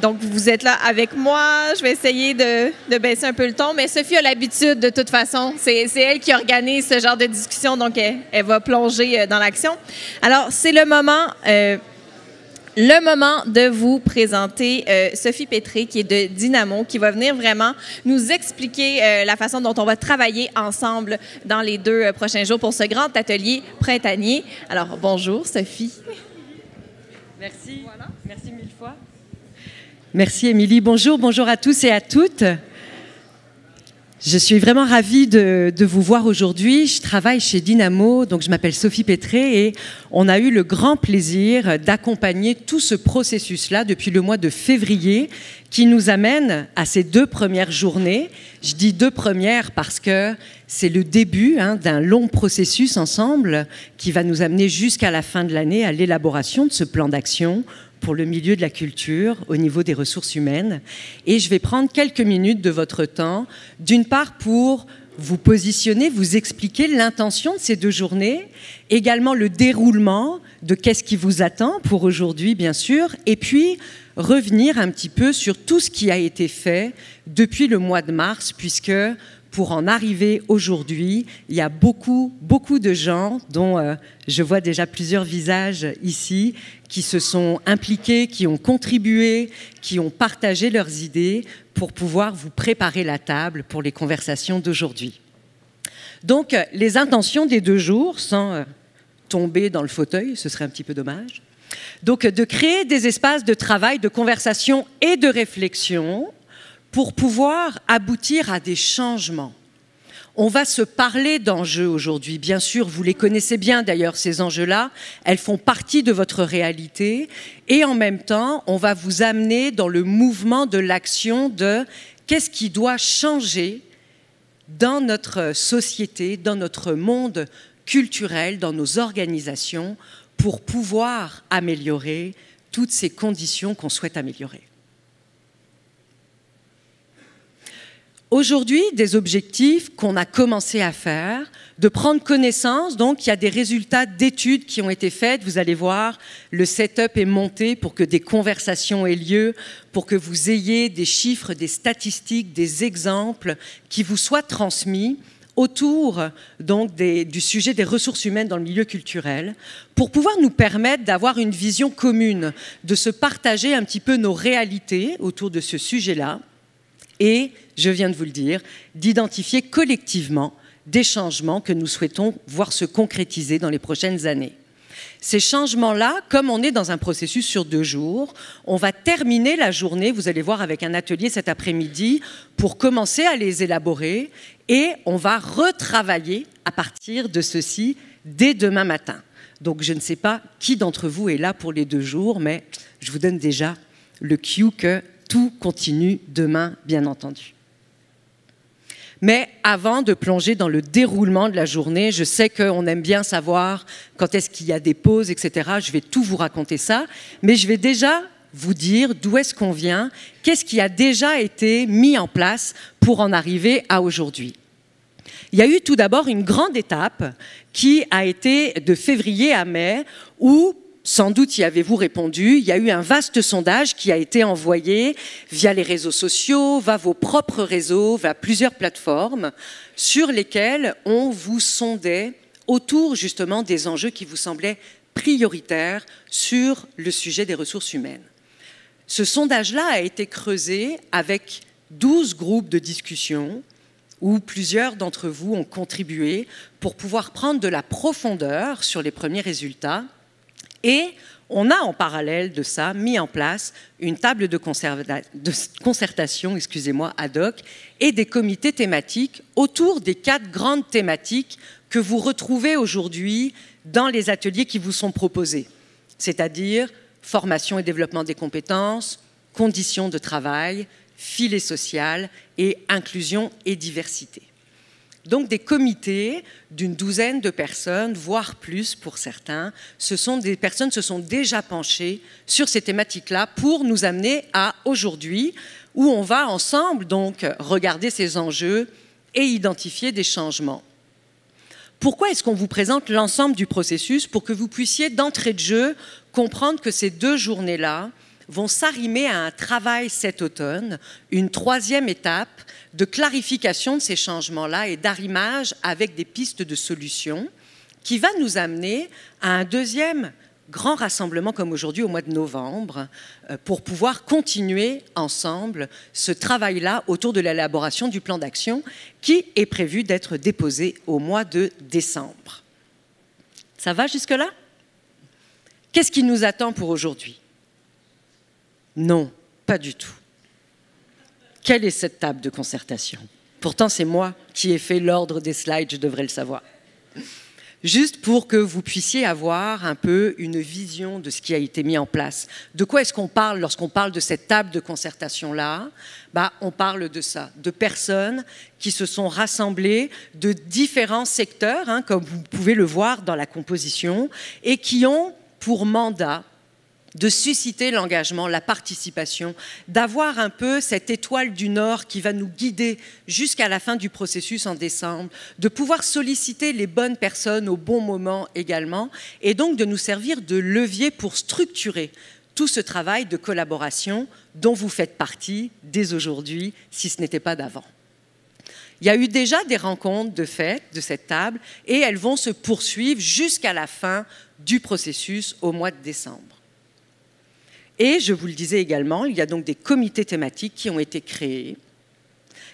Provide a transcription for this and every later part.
Donc, vous êtes là avec moi. Je vais essayer de baisser un peu le ton, mais Sophie a l'habitude de toute façon. C'est elle qui organise ce genre de discussion, donc elle va plonger dans l'action. Alors, c'est le moment de vous présenter Sophie Pétré, qui est de Dynamo, qui va venir vraiment nous expliquer la façon dont on va travailler ensemble dans les 2 prochains jours pour ce grand atelier printanier. Alors, bonjour, Sophie. Merci. Voilà. Merci 1000 fois. Merci, Émilie. Bonjour, bonjour à tous et à toutes. Je suis vraiment ravie de vous voir aujourd'hui. Je travaille chez Dynamo, donc je m'appelle Sophie Pétré et on a eu le grand plaisir d'accompagner tout ce processus-là depuis le mois de février qui nous amène à ces 2 premières journées. Je dis 2 premières parce que c'est le début d'un long processus ensemble qui va nous amener jusqu'à la fin de l'année à l'élaboration de ce plan d'action pour le milieu de la culture au niveau des ressources humaines. Et je vais prendre quelques minutes de votre temps, d'une part pour vous positionner, vous expliquer l'intention de ces 2 journées, également le déroulement de qu'est-ce qui vous attend pour aujourd'hui, bien sûr, et puis revenir un petit peu sur tout ce qui a été fait depuis le mois de mars, puisque pour en arriver aujourd'hui, il y a beaucoup de gens dont je vois déjà plusieurs visages ici qui se sont impliqués, qui ont contribué, qui ont partagé leurs idées pour pouvoir vous préparer la table pour les conversations d'aujourd'hui. Donc, les intentions des 2 jours, sans tomber dans le fauteuil, ce serait un petit peu dommage. Donc, de créer des espaces de travail, de conversation et de réflexion pour pouvoir aboutir à des changements. On va se parler d'enjeux aujourd'hui. Bien sûr, vous les connaissez bien d'ailleurs, ces enjeux-là. Elles font partie de votre réalité. Et en même temps, on va vous amener dans le mouvement de l'action de qu'est-ce qui doit changer dans notre société, dans notre monde culturel, dans nos organisations, pour pouvoir améliorer toutes ces conditions qu'on souhaite améliorer. Aujourd'hui, des objectifs qu'on a commencé à faire, de prendre connaissance, donc il y a des résultats d'études qui ont été faites, vous allez voir, le setup est monté pour que des conversations aient lieu, pour que vous ayez des chiffres, des statistiques, des exemples qui vous soient transmis autour donc du sujet des ressources humaines dans le milieu culturel, pour pouvoir nous permettre d'avoir une vision commune, de se partager un petit peu nos réalités autour de ce sujet-là, et, je viens de vous le dire, d'identifier collectivement des changements que nous souhaitons voir se concrétiser dans les prochaines années. Ces changements-là, comme on est dans un processus sur 2 jours, on va terminer la journée, vous allez voir, avec un atelier cet après-midi pour commencer à les élaborer et on va retravailler à partir de ceci dès demain matin. Donc je ne sais pas qui d'entre vous est là pour les 2 jours, mais je vous donne déjà le cue que tout continue demain, bien entendu. Mais avant de plonger dans le déroulement de la journée, je sais qu'on aime bien savoir quand est-ce qu'il y a des pauses, etc. Je vais tout vous raconter ça, mais je vais déjà vous dire d'où est-ce qu'on vient, qu'est-ce qui a déjà été mis en place pour en arriver à aujourd'hui. Il y a eu tout d'abord une grande étape qui a été de février à mai où sans doute y avez-vous répondu, il y a eu un vaste sondage qui a été envoyé via les réseaux sociaux, via vos propres réseaux, via plusieurs plateformes, sur lesquelles on vous sondait autour justement des enjeux qui vous semblaient prioritaires sur le sujet des ressources humaines. Ce sondage-là a été creusé avec 12 groupes de discussion où plusieurs d'entre vous ont contribué pour pouvoir prendre de la profondeur sur les premiers résultats. Et on a en parallèle de ça mis en place une table de concertation ad hoc et des comités thématiques autour des 4 grandes thématiques que vous retrouvez aujourd'hui dans les ateliers qui vous sont proposés, c'est-à-dire formation et développement des compétences, conditions de travail, filet social et inclusion et diversité. Donc des comités d'une douzaine de personnes, voire plus pour certains, des personnes se sont déjà penchées sur ces thématiques-là pour nous amener à aujourd'hui, où on va ensemble donc regarder ces enjeux et identifier des changements. Pourquoi est-ce qu'on vous présente l'ensemble du processus? Pour que vous puissiez d'entrée de jeu comprendre que ces 2 journées-là vont s'arrimer à un travail cet automne, une troisième étape de clarification de ces changements-là et d'arrimage avec des pistes de solutions qui va nous amener à un deuxième grand rassemblement comme aujourd'hui au mois de novembre pour pouvoir continuer ensemble ce travail-là autour de l'élaboration du plan d'action qui est prévu d'être déposé au mois de décembre. Ça va jusque-là? Qu'est-ce qui nous attend pour aujourd'hui? Non, pas du tout. Quelle est cette table de concertation? Pourtant, c'est moi qui ai fait l'ordre des slides, je devrais le savoir. Juste pour que vous puissiez avoir un peu une vision de ce qui a été mis en place. De quoi est-ce qu'on parle lorsqu'on parle de cette table de concertation-là? On parle de ça, de personnes qui se sont rassemblées de différents secteurs, comme vous pouvez le voir dans la composition, et qui ont pour mandat de susciter l'engagement, la participation, d'avoir un peu cette étoile du Nord qui va nous guider jusqu'à la fin du processus en décembre, de pouvoir solliciter les bonnes personnes au bon moment également, et donc de nous servir de levier pour structurer tout ce travail de collaboration dont vous faites partie dès aujourd'hui, si ce n'était pas d'avant. Il y a eu déjà des rencontres de fait de cette table, et elles vont se poursuivre jusqu'à la fin du processus au mois de décembre. Et je vous le disais également, il y a donc des comités thématiques qui ont été créés,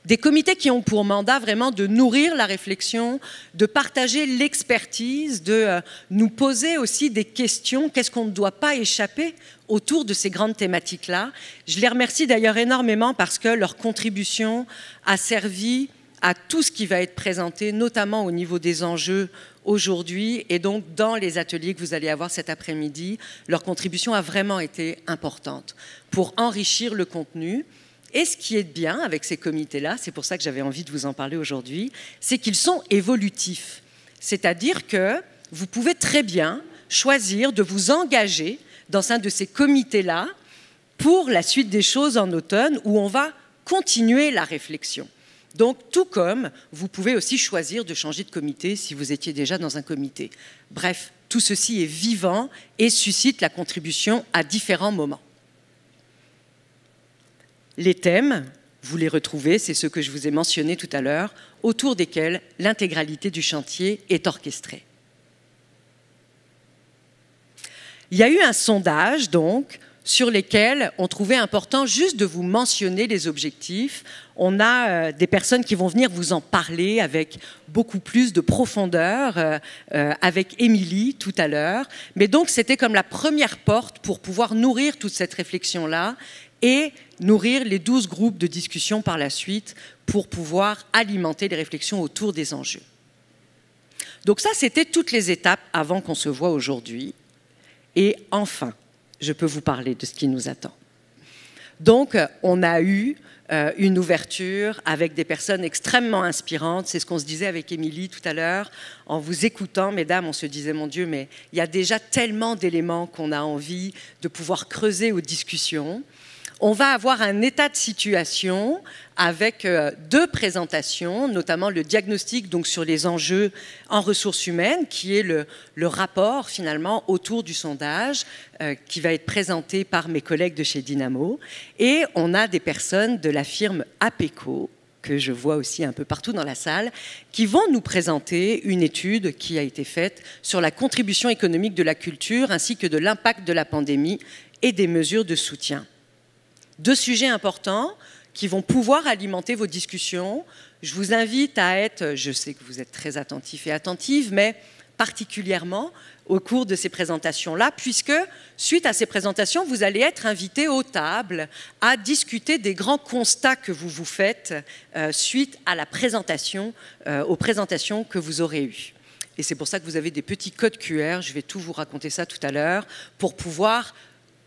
des comités qui ont pour mandat vraiment de nourrir la réflexion, de partager l'expertise, de nous poser aussi des questions, qu'est-ce qu'on ne doit pas échapper autour de ces grandes thématiques-là. Je les remercie d'ailleurs énormément parce que leur contribution a servi à tout ce qui va être présenté, notamment au niveau des enjeux aujourd'hui, et donc dans les ateliers que vous allez avoir cet après-midi, leur contribution a vraiment été importante pour enrichir le contenu. Et ce qui est bien avec ces comités-là, c'est pour ça que j'avais envie de vous en parler aujourd'hui, c'est qu'ils sont évolutifs. C'est-à-dire que vous pouvez très bien choisir de vous engager dans un de ces comités-là pour la suite des choses en automne, où on va continuer la réflexion. Donc, tout comme vous pouvez aussi choisir de changer de comité si vous étiez déjà dans un comité. Bref, tout ceci est vivant et suscite la contribution à différents moments. Les thèmes, vous les retrouvez, c'est ceux que je vous ai mentionnés tout à l'heure, autour desquels l'intégralité du chantier est orchestrée. Il y a eu un sondage, donc, sur lesquels on trouvait important juste de vous mentionner les objectifs. On a des personnes qui vont venir vous en parler avec beaucoup plus de profondeur, avec Émilie tout à l'heure. Mais donc, c'était comme la première porte pour pouvoir nourrir toute cette réflexion-là et nourrir les 12 groupes de discussion par la suite pour pouvoir alimenter les réflexions autour des enjeux. Donc ça, c'était toutes les étapes avant qu'on se voit aujourd'hui. Et enfin, je peux vous parler de ce qui nous attend. Donc, on a eu une ouverture avec des personnes extrêmement inspirantes. C'est ce qu'on se disait avec Émilie tout à l'heure. En vous écoutant, mesdames, on se disait, mon Dieu, mais il y a déjà tellement d'éléments qu'on a envie de pouvoir creuser aux discussions. On va avoir un état de situation avec 2 présentations, notamment le diagnostic donc, sur les enjeux en ressources humaines, qui est le rapport finalement autour du sondage qui va être présenté par mes collègues de chez Dynamo. Et on a des personnes de la firme APECO, que je vois aussi un peu partout dans la salle, qui vont nous présenter une étude qui a été faite sur la contribution économique de la culture ainsi que de l'impact de la pandémie et des mesures de soutien. 2 sujets importants qui vont pouvoir alimenter vos discussions. Je vous invite à être, je sais que vous êtes très attentifs et attentives, mais particulièrement au cours de ces présentations-là, puisque suite à ces présentations, vous allez être invités aux tables à discuter des grands constats que vous vous faites suite à la présentation, aux présentations que vous aurez eues. Et c'est pour ça que vous avez des petits codes QR, je vais tout vous raconter ça tout à l'heure, pour pouvoir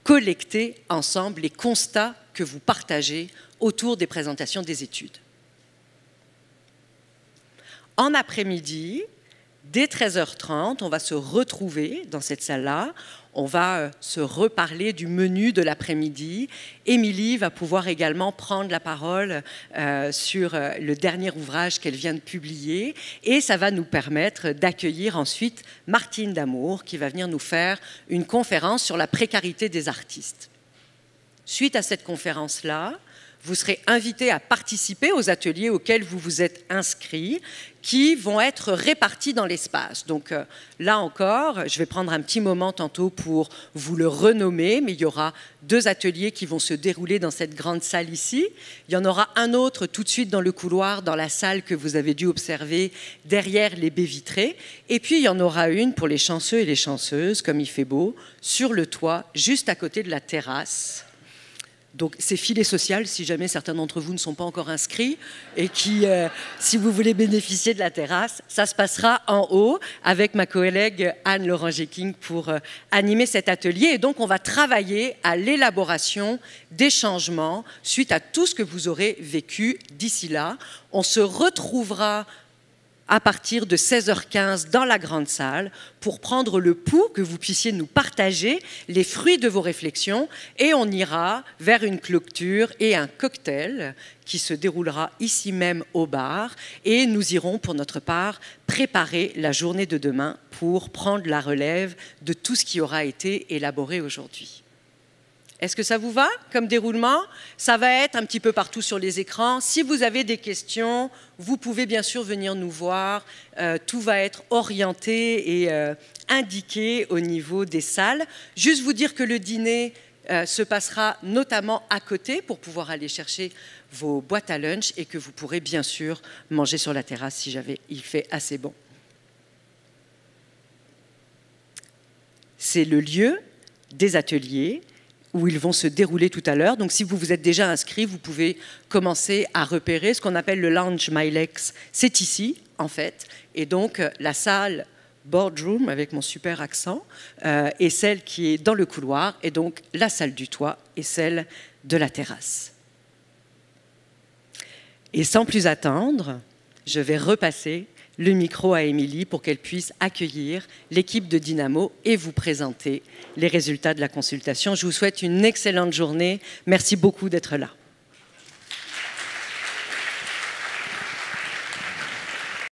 collecter ensemble les constats que vous partagez autour des présentations des études. En après-midi, dès 13h30, on va se retrouver dans cette salle-là. On va se reparler du menu de l'après-midi. Émilie va pouvoir également prendre la parole sur le dernier ouvrage qu'elle vient de publier. Et ça va nous permettre d'accueillir ensuite Martine Damour qui va venir nous faire une conférence sur la précarité des artistes. Suite à cette conférence-là, vous serez invité à participer aux ateliers auxquels vous vous êtes inscrits, qui vont être répartis dans l'espace. Donc là encore, je vais prendre un petit moment tantôt pour vous le renommer, mais il y aura 2 ateliers qui vont se dérouler dans cette grande salle ici. Il y en aura un autre tout de suite dans le couloir, dans la salle que vous avez dû observer derrière les baies vitrées. Et puis il y en aura une pour les chanceux et les chanceuses, comme il fait beau, sur le toit, juste à côté de la terrasse. Donc c'est filet social si jamais certains d'entre vous ne sont pas encore inscrits et qui, si vous voulez bénéficier de la terrasse, ça se passera en haut avec ma collègue Anne Laurent-Jeking pour animer cet atelier. Et donc on va travailler à l'élaboration des changements suite à tout ce que vous aurez vécu d'ici là. On se retrouvera à partir de 16h15 dans la grande salle pour prendre le pouls, que vous puissiez nous partager les fruits de vos réflexions, et on ira vers une clôture et un cocktail qui se déroulera ici même au bar, et nous irons pour notre part préparer la journée de demain pour prendre la relève de tout ce qui aura été élaboré aujourd'hui. Est-ce que ça vous va comme déroulement? Ça va être un petit peu partout sur les écrans. Si vous avez des questions, vous pouvez bien sûr venir nous voir. Tout va être orienté et indiqué au niveau des salles. Juste vous dire que le dîner se passera notamment à côté pour pouvoir aller chercher vos boîtes à lunch et que vous pourrez bien sûr manger sur la terrasse si il fait assez bon. C'est le lieu des ateliers où ils vont se dérouler tout à l'heure. Donc si vous vous êtes déjà inscrit, vous pouvez commencer à repérer ce qu'on appelle le Lounge Milex. C'est ici, en fait. Et donc la salle boardroom, avec mon super accent, est celle qui est dans le couloir, et donc la salle du toit est celle de la terrasse. Et sans plus attendre, je vais repasser le micro à Émilie pour qu'elle puisse accueillir l'équipe de Dynamo et vous présenter les résultats de la consultation. Je vous souhaite une excellente journée. Merci beaucoup d'être là.